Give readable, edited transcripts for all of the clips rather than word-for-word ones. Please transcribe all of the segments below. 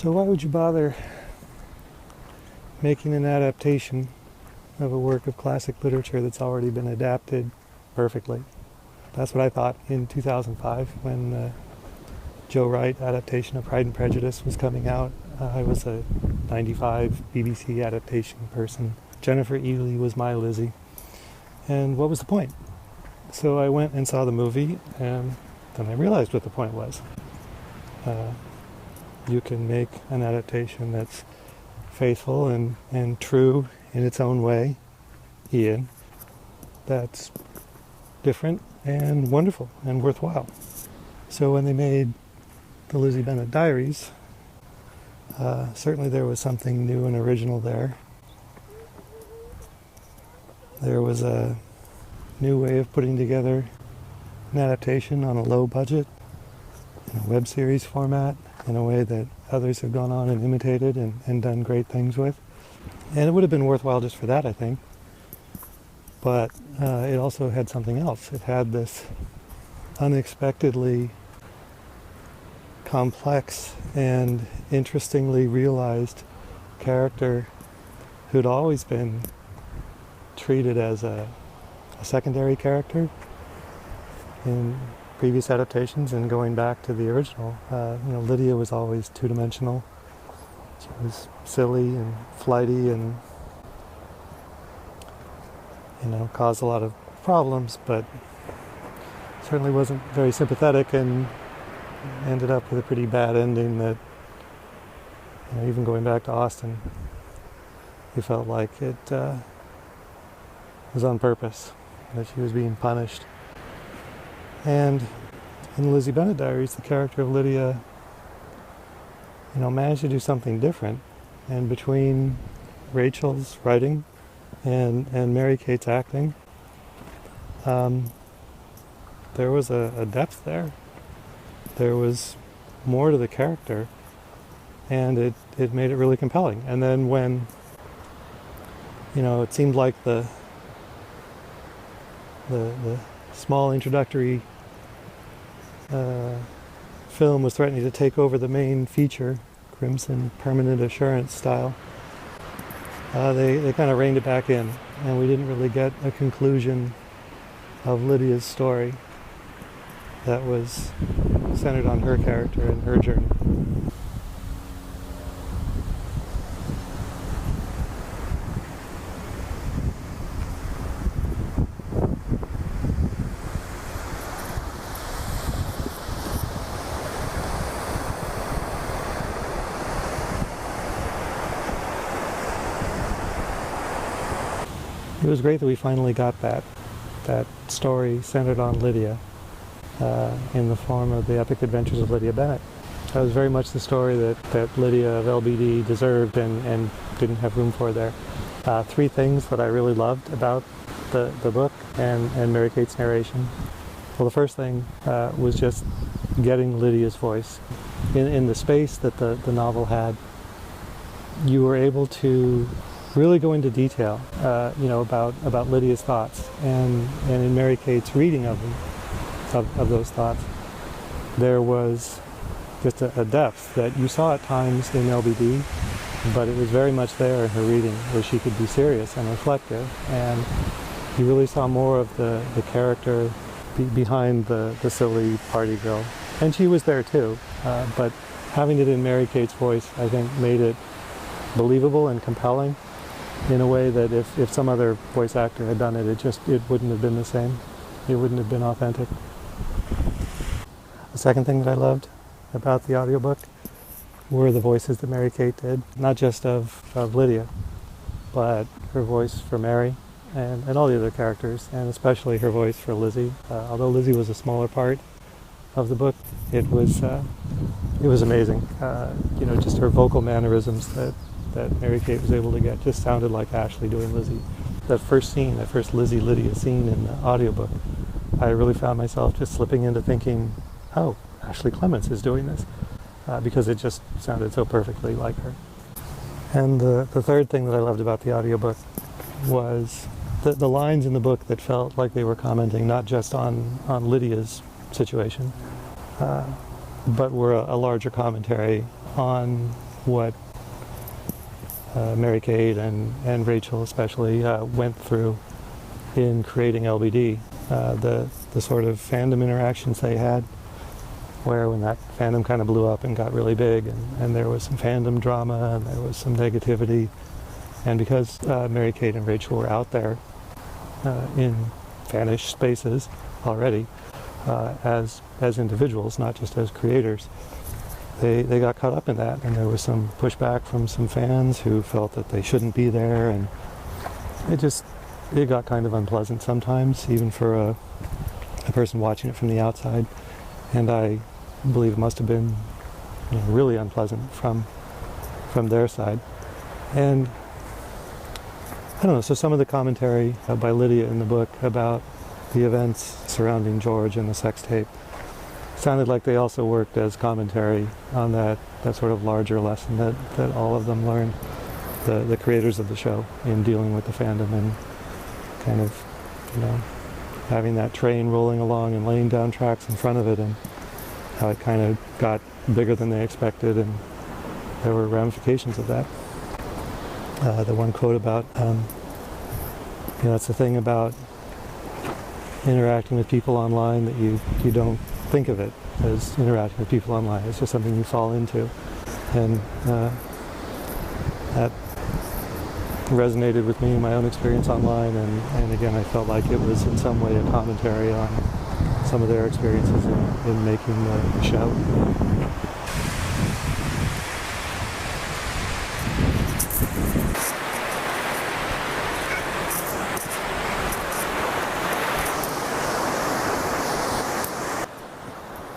So why would you bother making an adaptation of a work of classic literature that's already been adapted perfectly? That's what I thought in 2005 when Joe Wright adaptation of Pride and Prejudice was coming out. I was a 95 BBC adaptation person. Jennifer Ely was my Lizzie. And what was the point? So I went and saw the movie, and then I realized what the point was. You can make an adaptation that's faithful and true in its own way, Ian, that's different and wonderful and worthwhile. So when they made the Lizzie Bennet Diaries, certainly there was something new and original there. There was a new way of putting together an adaptation on a low budget in a web series format in a way that others have gone on and imitated and done great things with. And it would have been worthwhile just for that, I think. But it also had something else. It had this unexpectedly complex and interestingly realized character who'd always been treated as a secondary character in previous adaptations and going back to the original. Lydia was always two-dimensional. She was silly and flighty and caused a lot of problems, but certainly wasn't very sympathetic and ended up with a pretty bad ending that, even going back to Austen, he felt like it was on purpose, that she was being punished. And in the Lizzie Bennet Diaries, the character of Lydia, managed to do something different. And between Rachel's writing and Mary Kate's acting, there was a depth there. There was more to the character, and it made it really compelling. And then when, it seemed like the small introductory film was threatening to take over the main feature, Crimson Permanent Assurance style, they kind of reined it back in, and we didn't really get a conclusion of Lydia's story that was centered on her character and her journey. It was great that we finally got that story centered on Lydia in the form of the Epic Adventures of Lydia Bennet. That was very much the story that Lydia of LBD deserved and didn't have room for there. Three things that I really loved about the book and Mary Kate's narration. Well, the first thing was just getting Lydia's voice. In the space that the novel had, you were able to really go into detail, about Lydia's thoughts, and in Mary Kate's reading of them, of those thoughts, there was just a depth that you saw at times in LBD, but it was very much there in her reading, where she could be serious and reflective, and you really saw more of the character behind the silly party girl, and she was there too, but having it in Mary Kate's voice, I think, made it believable and compelling in a way that if some other voice actor had done it, it wouldn't have been the same. It wouldn't have been authentic. The second thing that I loved about the audiobook were the voices that Mary Kate did, not just of Lydia, but her voice for Mary and all the other characters, and especially her voice for Lizzie. Although Lizzie was a smaller part of the book, it was amazing. Just her vocal mannerisms that Mary Kate was able to get just sounded like Ashley doing Lizzie. That first Lizzie Lydia scene in the audiobook, I really found myself just slipping into thinking, oh, Ashley Clements is doing this, because it just sounded so perfectly like her. And the third thing that I loved about the audiobook was the lines in the book that felt like they were commenting not just on Lydia's situation, but were a larger commentary on what Mary-Kate and Rachel especially went through in creating LBD. The sort of fandom interactions they had, where when that fandom kind of blew up and got really big, and there was some fandom drama and there was some negativity, and because Mary-Kate and Rachel were out there in fanish spaces already as individuals, not just as creators, they got caught up in that, and there was some pushback from some fans who felt that they shouldn't be there, and it got kind of unpleasant sometimes, even for a person watching it from the outside. And I believe it must have been really unpleasant from their side. And I don't know, so some of the commentary by Lydia in the book about the events surrounding George and the sex tape sounded like they also worked as commentary on that sort of larger lesson that all of them learned, the creators of the show, in dealing with the fandom and kind of, having that train rolling along and laying down tracks in front of it, and how it kind of got bigger than they expected, and there were ramifications of that. The one quote about, that's the thing about interacting with people online, that you don't think of it as interacting with people online. It's just something you fall into. And that resonated with me in my own experience online, and again, I felt like it was in some way a commentary on some of their experiences in making the show.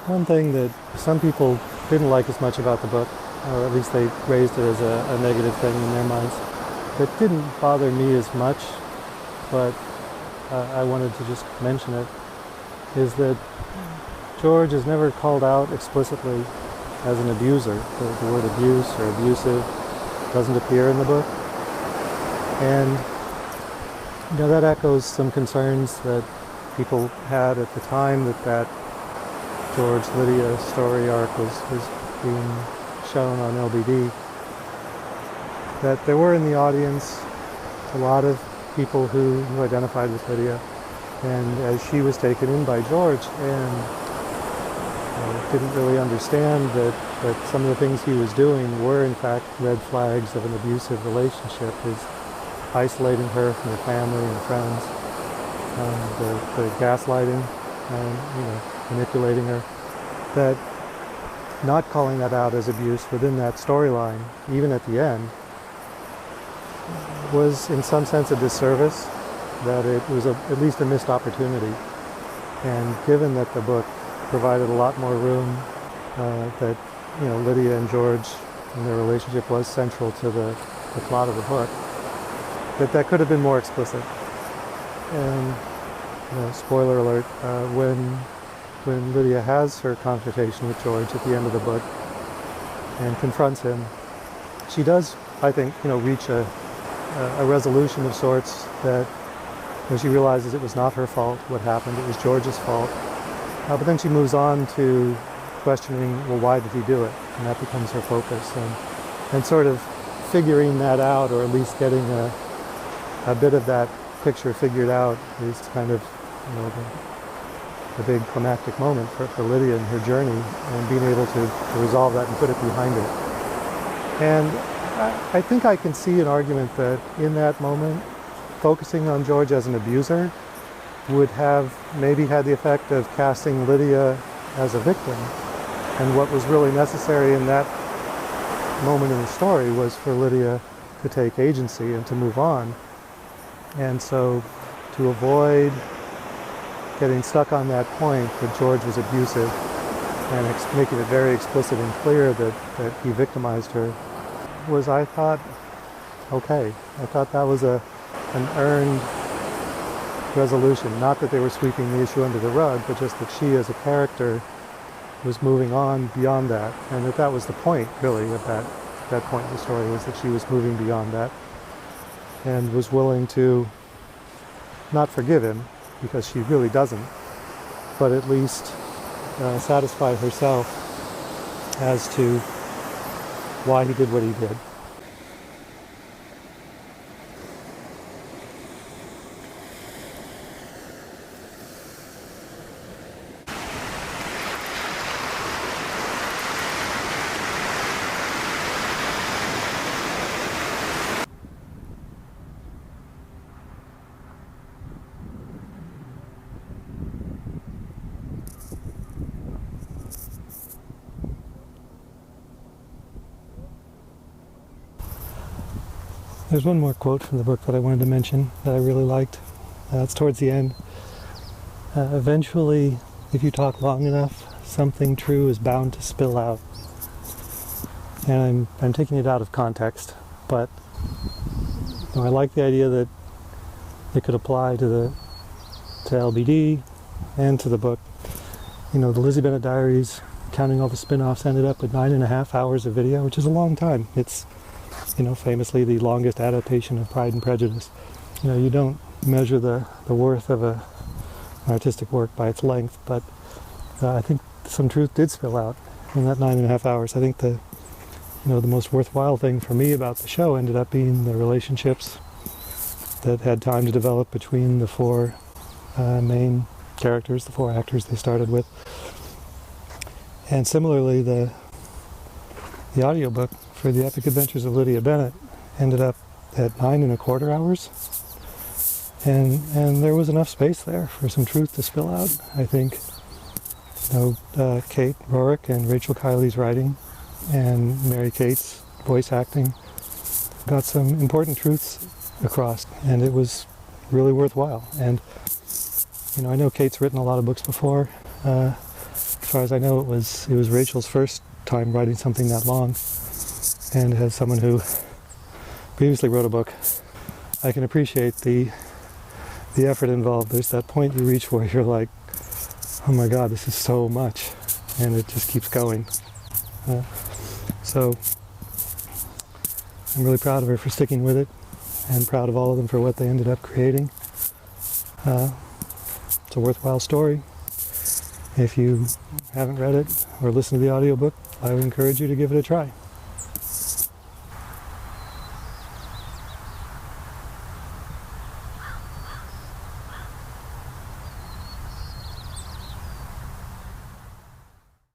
One thing that some people didn't like as much about the book, or at least they raised it as a negative thing in their minds, that didn't bother me as much, but I wanted to just mention it, is that George is never called out explicitly as an abuser. The word abuse or abusive doesn't appear in the book. And that echoes some concerns that people had at the time that George-Lydia story arc was being shown on LBD. That there were in the audience a lot of people who identified with Lydia, and as she was taken in by George and didn't really understand that some of the things he was doing were in fact red flags of an abusive relationship, his isolating her from her family and friends, the gaslighting, manipulating her, that not calling that out as abuse within that storyline, even at the end, was in some sense a disservice, that it was at least a missed opportunity. And given that the book provided a lot more room, that Lydia and George and their relationship was central to the plot of the book, that could have been more explicit. And spoiler alert, when Lydia has her confrontation with George at the end of the book and confronts him, she does, I think, reach a resolution of sorts, that when she realizes it was not her fault what happened, it was George's fault. But then she moves on to questioning, well, why did he do it? And that becomes her focus. And sort of figuring that out, or at least getting a bit of that picture figured out, is kind of the big climactic moment for Lydia in her journey, and being able to resolve that and put it behind her. And I think I can see an argument that in that moment, focusing on George as an abuser would have maybe had the effect of casting Lydia as a victim. And what was really necessary in that moment in the story was for Lydia to take agency and to move on. And so to avoid getting stuck on that point that George was abusive and making it very explicit and clear that he victimized her, was, I thought, okay. I thought that was an earned resolution. Not that they were sweeping the issue under the rug, but just that she as a character was moving on beyond that, and that was the point, really, of that point in the story, was that she was moving beyond that and was willing to not forgive him, because she really doesn't, but at least satisfy herself as to why he did what he did. There's one more quote from the book that I wanted to mention that I really liked. It's towards the end. Eventually, if you talk long enough, something true is bound to spill out. And I'm taking it out of context, but I like the idea that it could apply to LBD and to the book. The Lizzie Bennet Diaries, counting all the spin-offs, ended up with 9.5 hours of video, which is a long time. It's famously the longest adaptation of Pride and Prejudice. You don't measure the worth of an artistic work by its length, but I think some truth did spill out in that 9.5 hours. I think the most worthwhile thing for me about the show ended up being the relationships that had time to develop between the four main characters, the four actors they started with. And similarly, the audiobook for The Epic Adventures of Lydia Bennet ended up at 9.25 hours. And there was enough space there for some truth to spill out. I think Kate Rorick and Rachel Kiley's writing and Mary Kate's voice acting got some important truths across, and it was really worthwhile. And I know Kate's written a lot of books before. As far as I know, it was Rachel's first time writing something that long. And as someone who previously wrote a book, I can appreciate the effort involved. There's that point you reach where you're like, oh my God, this is so much, and it just keeps going. So I'm really proud of her for sticking with it, and proud of all of them for what they ended up creating. It's a worthwhile story. If you haven't read it or listened to the audiobook, I would encourage you to give it a try.